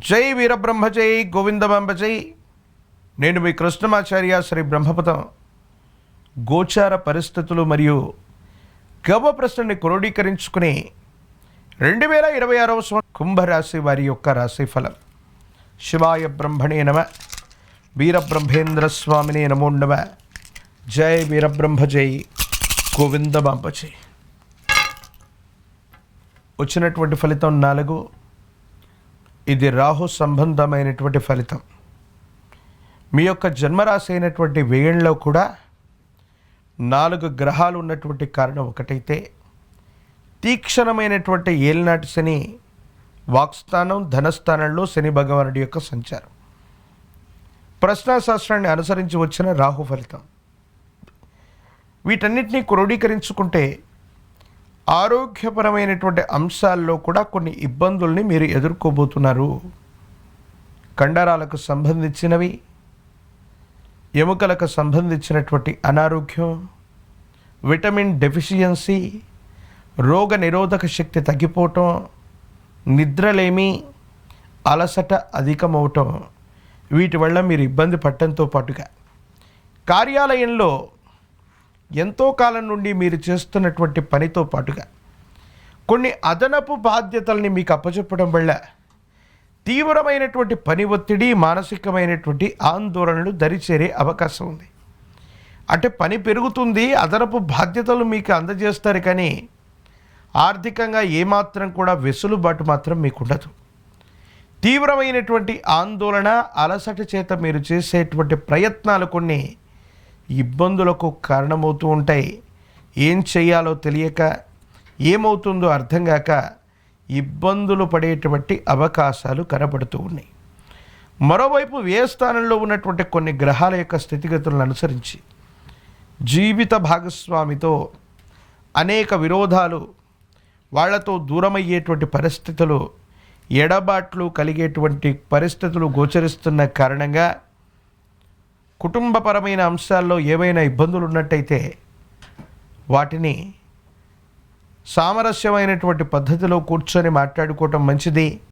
జై వీరబ్రహ్మ జై గోవిందమాంబ జై. నేను మీ కృష్ణమాచార్య శ్రీ బ్రహ్మపదం. గోచార పరిస్థితులు మరియు గవ ప్రశ్నని క్రోడీకరించుకుని 2026 సంవత్సరం కుంభరాశి వారి యొక్క రాశిఫలం. శివాయ బ్రహ్మణే నమ. వీరబ్రహ్మేంద్ర స్వామినే నమో నమ. జై వీరబ్రహ్మ జై గోవిందమాంబ జై. వచ్చినటువంటి ఫలితం 4. ఇది రాహు సంబంధమైనటువంటి ఫలితం. మీ యొక్క జన్మరాశి అయినటువంటి వ్యయంలో కూడా 4 గ్రహాలు ఉన్నటువంటి కారణం ఒకటైతే తీక్షణమైనటువంటి ఏలినాటి శని వాక్స్థానం ధనస్థానంలో శని భగవానుడి యొక్క సంచారం, ప్రశ్నాశాస్త్రాన్ని అనుసరించి వచ్చిన రాహు ఫలితం. వీటన్నిటినీ క్రోడీకరించుకుంటే ఆరోగ్యపరమైనటువంటి అంశాల్లో కూడా కొన్ని ఇబ్బందుల్ని మీరు ఎదుర్కోబోతున్నారు. కండరాలకు సంబంధించినవి, ఎముకలకు సంబంధించినటువంటి అనారోగ్యం, విటమిన్ డెఫిషియన్సీ, రోగ నిరోధక శక్తి తగ్గిపోవటం, నిద్రలేమి, అలసట అధికమవటం, వీటి వల్ల మీరు ఇబ్బంది పడటంతో పాటుగా కార్యాలయంలో ఎంతో కాలం నుండి మీరు చేస్తున్నటువంటి పనితో పాటుగా కొన్ని అదనపు బాధ్యతల్ని మీకు అప్పచెప్పడం వల్ల తీవ్రమైనటువంటి పని ఒత్తిడి, మానసికమైనటువంటి ఆందోళనలు దరిచేరే అవకాశం ఉంది. అంటే పని పెరుగుతుంది, అదనపు బాధ్యతలు మీకు అందజేస్తారు, కానీ ఆర్థికంగా ఏమాత్రం కూడా వెసులుబాటు మాత్రం మీకు ఉండదు. తీవ్రమైనటువంటి ఆందోళన, అలసట చేత మీరు చేసేటువంటి ప్రయత్నాలు కొన్ని ఇబ్బందులకు కారణమవుతూ ఉంటాయి. ఏం చేయాలో తెలియక, ఏమవుతుందో అర్థం కాక ఇబ్బందులు పడేటువంటి అవకాశాలు కనబడుతూ ఉన్నాయి. మరోవైపు వ్యయ స్థానంలో ఉన్నటువంటి కొన్ని గ్రహాల యొక్క స్థితిగతులను అనుసరించి జీవిత భాగస్వామితో అనేక విరోధాలు, వాళ్లతో దూరమయ్యేటువంటి పరిస్థితులు, ఎడబాట్లు కలిగేటువంటి పరిస్థితులు గోచరిస్తున్న కారణంగా కుటుంబపరమైన అంశాల్లో ఏవైనా ఇబ్బందులు ఉన్నట్టయితే వాటిని సామరస్యమైనటువంటి పద్ధతిలో కూర్చొని మాట్లాడుకోవటం మంచిది.